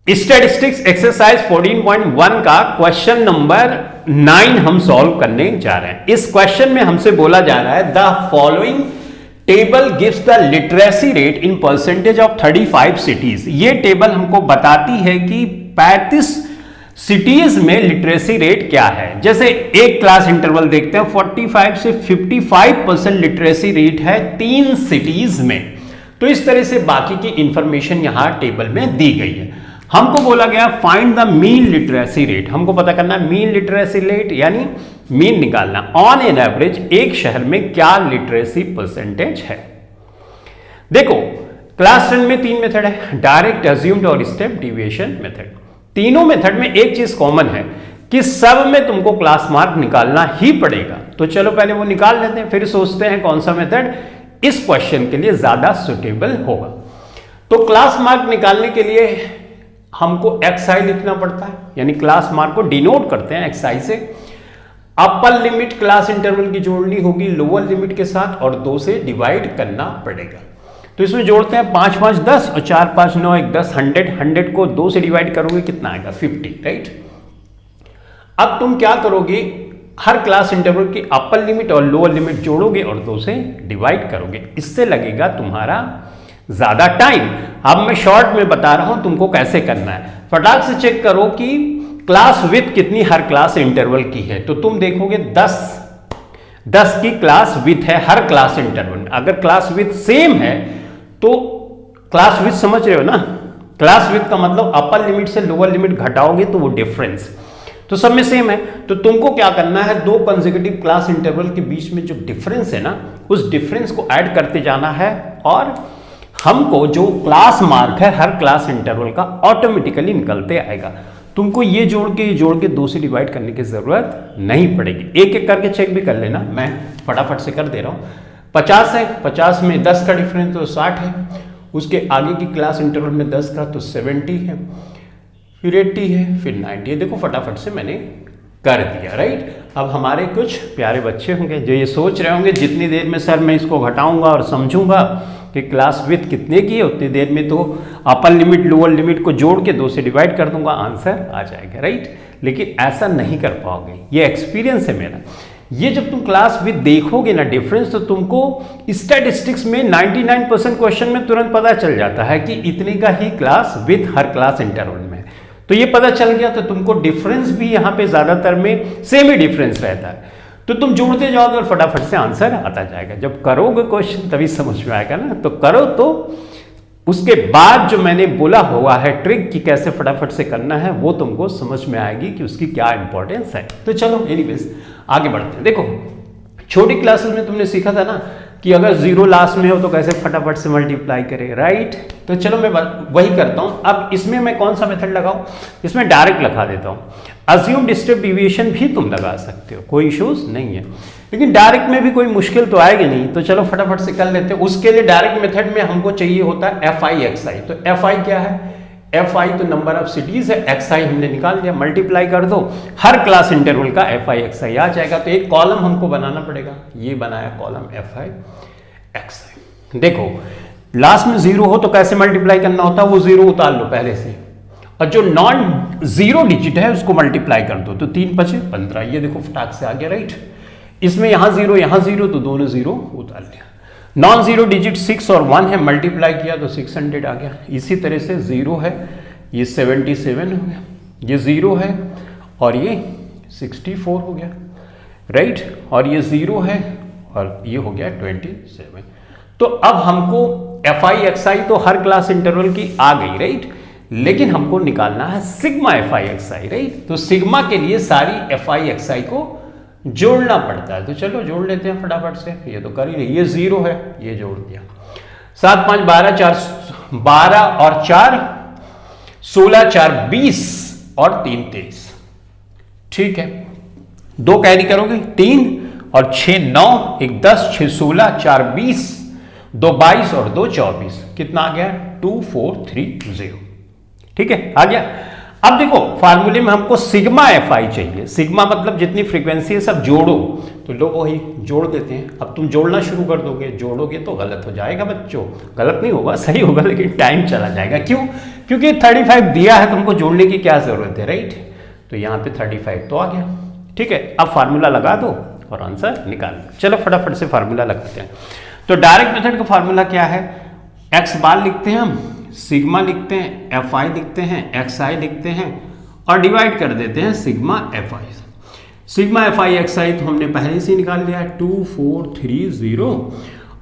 Statistics exercise 14.1 का question number 9 हम solve करने जा रहे हैं। इस क्वेश्चन में हमसे बोला जा रहा है the following table gives the literacy rate in percentage of 35 cities. ये टेबल हमको बताती है कि 35 सिटीज में लिटरेसी रेट क्या है। जैसे एक क्लास इंटरवल देखते हैं, 45 से 55% लिटरेसी रेट है 3 सिटीज में। तो इस तरह से बाकी की इंफॉर्मेशन यहां टेबल में दी गई है। हमको बोला गया find the mean literacy rate. हमको पता करना है मीन लिटरेसी रेट यानी मीन निकालना। ऑन एन एवरेज एक शहर में क्या लिटरेसी परसेंटेज है। देखो क्लास 10 में 3 मेथड है, डायरेक्ट, अज्यूम्ड और स्टेप डिविएशन मेथड। तीनों मेथड में एक चीज कॉमन है कि सब में तुमको क्लास मार्क निकालना ही पड़ेगा। तो चलो पहले वो निकाल लेते हैं, फिर सोचते हैं कौन सा मेथड इस क्वेश्चन के लिए ज्यादा सुटेबल होगा। तो क्लास मार्क निकालने के लिए हमको XI लिखना पड़ता है, यानी क्लास मार्क को डिनोट करते हैं XI से। अपर लिमिट क्लास इंटरवल की जोड़नी होगी लोअर लिमिट के साथ और 2 से डिवाइड करना पड़ेगा। तो इसमें जोड़ते हैं 5 5 10 और 4 5 9 1 10 100। 100 को 2 से डिवाइड करोगे कितना आएगा 50, राइट। अब तुम क्या करोगे, हर क्लास इंटरवल की अपर लिमिट और लोअर लिमिट जोड़ोगे और 2 से डिवाइड करोगे। इससे लगेगा तुम्हारा ज्यादा टाइम। अब मैं शॉर्ट में बता रहा हूं तुमको कैसे करना है। फटाक से चेक करो कि क्लास विथ कितनी हर क्लास इंटरवल की है। तो तुम देखोगे 10 की क्लास विथ है हर क्लास इंटरवल में। अगर क्लास विथ सेम है तो क्लास विथ समझ रहे हो ना, क्लास विथ का मतलब अपर लिमिट से लोअर लिमिट घटाओगे तो वो डिफरेंस। तो सब में सेम है तो तुमको क्या करना है, 2 कंसेक्यूटिव क्लास इंटरवल के बीच में जो डिफरेंस है ना, उस डिफरेंस को ऐड करते जाना है और हमको जो क्लास मार्क है हर क्लास इंटरवल का ऑटोमेटिकली निकलते आएगा। तुमको ये जोड़ के 2 से डिवाइड करने की जरूरत नहीं पड़ेगी। एक एक करके चेक भी कर लेना, मैं फटाफट से कर दे रहा हूं। 50 है, 50 में 10 का डिफरेंस तो 60 है। उसके आगे की क्लास इंटरवल में 10 का तो 70 है, फिर 80 है, फिर 90 है। देखो फटाफट से मैंने कर दिया, राइट। अब हमारे कुछ प्यारे बच्चे होंगे जो ये सोच रहे होंगे जितनी देर में सर मैं इसको घटाऊंगा और समझूंगा कि क्लास विथ कितने की है, उतनी देर में तो अपर लिमिट लोअर लिमिट को जोड़ के 2 से डिवाइड कर दूंगा, आंसर आ जाएगा, राइट। लेकिन ऐसा नहीं कर पाओगे, ये एक्सपीरियंस है मेरा। ये जब तुम क्लास विथ देखोगे ना डिफरेंस, तो तुमको स्टैटिस्टिक्स में 99% क्वेश्चन में तुरंत पता चल जाता है कि इतने का ही क्लास विथ हर क्लास इंटरवल में। तो ये पता चल गया तो तुमको डिफरेंस भी यहाँ पे ज्यादातर में सेम ही डिफरेंस रहता है। तो तुम जोड़ते जाओगे और फटाफट से आंसर आता जाएगा। जब करोगे क्वेश्चन तभी समझ में आएगा ना। तो करो, तो उसके बाद जो मैंने बोला हुआ है ट्रिक कि कैसे फटाफट से करना है वो तुमको समझ में आएगी कि उसकी क्या इंपॉर्टेंस है। तो चलो एनीवेज आगे बढ़ते हैं। देखो छोटी क्लासेस में तुमने सीखा था ना कि अगर 0 लास्ट में हो तो कैसे फटाफट से मल्टीप्लाई करे, राइट। तो चलो मैं वही करता हूं। अब इसमें मैं कौन सा मेथड लगाऊं, इसमें डायरेक्ट लगा देता हूं। अज्यूम्ड स्टेप डिविएशन भी तुम लगा सकते हो, कोई इश्यूज नहीं है, लेकिन डायरेक्ट में भी कोई मुश्किल तो आएगी नहीं। तो चलो फटाफट से कर लेते हैं। उसके लिए डायरेक्ट मेथड में हमको चाहिए होता है FI XI। तो FI क्या है, FI तो नंबर ऑफ सिटीज है, XI हमने निकाल लिया, मल्टीप्लाई कर दो, हर क्लास इंटरवल का FI XI आ जाएगा। तो एक कॉलम हमको बनाना पड़ेगा, ये बनाया कॉलम FI XI। देखो लास्ट में 0 हो तो कैसे मल्टीप्लाई करना होता है, वो 0 उतार लो पहले से, और जो नॉन 0 डिजिट है उसको मल्टीप्लाई कर दो। तो 3 5 15, ये देखो फटाक से आ गया, राइट। इसमें यहां 0 तो दोनों 0 उतार लिया। नॉन 0 डिजिट 6 और 1 है, मल्टीप्लाई किया तो 600 आ गया। इसी तरह से 0 है, ये 77 हो गया, ये 0 है और ये 64 हो गया, राइट। और ये 0 है और ये हो गया 27। तो अब हमको FI XI तो हर क्लास इंटरवल की आ गई, राइट। लेकिन हमको निकालना है सिग्मा FI XI, राइट। तो सिग्मा के लिए सारी FI XI को जोड़ना पड़ता है। तो चलो जोड़ लेते हैं फटाफट से। ये तो कर ही रही, ये 0 है, ये जोड़ दिया। 7 5 12 4 12 और 4 16 4 20 और 3 23, ठीक है। 2 कैरी करोगे 3 और 6 9 1 10 6 16 4 20 2 22 और 2 24, कितना आ गया 2430, ठीक है, आ गया। अब देखो फार्मूले में हमको सिग्मा FI चाहिए। सिग्मा मतलब जितनी फ्रीक्वेंसी है सब जोड़ो, तो लोग वही जोड़ देते हैं। अब तुम जोड़ना शुरू कर दोगे, जोड़ोगे तो गलत हो जाएगा बच्चों, गलत नहीं होगा, सही होगा, लेकिन टाइम चला जाएगा। क्यों? क्योंकि 35 दिया है, तुमको जोड़ने की क्या जरूरत है, राइट। तो यहां पे 35 तो आ गया, ठीक है। अब फार्मूला लगा दो और आंसर निकाल लो। चलो फटाफट से फार्मूला लगाते हैं। तो डायरेक्ट मेथड का फार्मूला क्या है, एक्स बार लिखते हैं हम, सिग्मा लिखते हैं, एफ आई लिखते हैं, एक्स आई लिखते हैं और डिवाइड कर देते हैं sigma f i. Sigma f i x i तो हमने पहले से निकाल लिया है 2430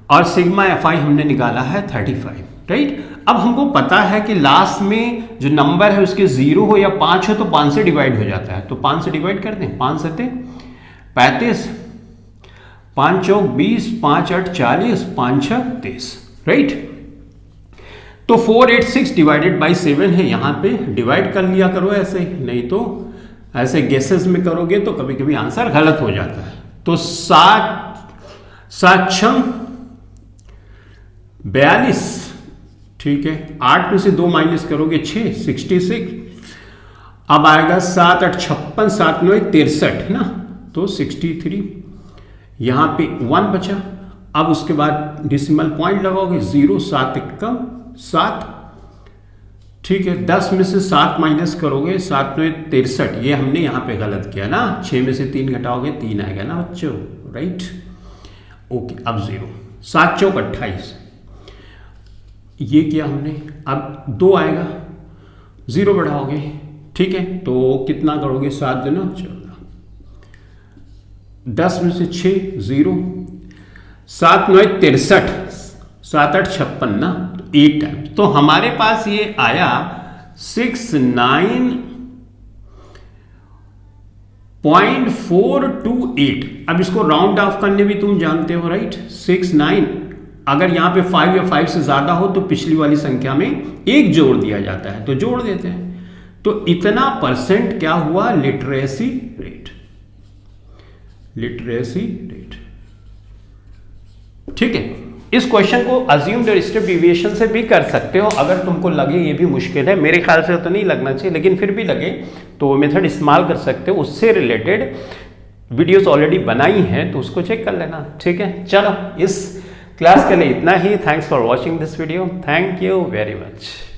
और सिग्मा एफ आई हमने निकाला है 35, राइट। अब हमको पता है कि लास्ट में जो नंबर है उसके 0 हो या 5 हो तो 5 से डिवाइड हो जाता है, तो 5 से डिवाइड कर दें। 5 7 35, 5 चौक 20, 5 8 40, 5 6 30, राइट। तो 486 डिवाइडेड बाई 7 है, यहां पे डिवाइड कर लिया करो ऐसे, नहीं तो ऐसे गेसेस में करोगे तो कभी कभी आंसर गलत हो जाता है। तो 7 6 42, ठीक है। 8 में से 2 माइनस करोगे 6, 66। अब आएगा 7 8 56, 7 9 63 ना, तो 63। यहां पे 1 बचा। अब उसके बाद डेसिमल पॉइंट लगाओगे 0, 7 1 7, ठीक है। 10 में से 7 माइनस करोगे 7 9 63, ये हमने यहां पे गलत किया ना। 6 में से 3 घटाओगे 3 आएगा ना बच्चों, राइट। ओके, अब 0, 7 चौक 28, ये किया हमने। अब 2 आएगा, 0 बढ़ाओगे, ठीक है। तो कितना करोगे, 7 दूना 14, 10 में से 6 0, 7 9 63, 7 8 56 ना, तो 8 टाइम। तो हमारे पास ये आया 69.428। अब इसको राउंड ऑफ करने भी तुम जानते हो, राइट। 69, अगर यहां पे 5 या 5 से ज्यादा हो तो पिछली वाली संख्या में 1 जोड़ दिया जाता है, तो जोड़ देते हैं। तो इतना परसेंट क्या हुआ, लिटरेसी रेट, लिटरेसी रेट, ठीक है। इस क्वेश्चन को अज्यूम्ड और स्टेप डिविएशन से भी कर सकते हो, अगर तुमको लगे ये भी मुश्किल है। मेरे ख्याल से तो नहीं लगना चाहिए, लेकिन फिर भी लगे तो वो मेथड इस्तेमाल कर सकते हो। उससे रिलेटेड वीडियोस ऑलरेडी बनाई हैं, तो उसको चेक कर लेना, ठीक है। चलो, इस क्लास के लिए इतना ही। Thanks for watching this video, thank you very much.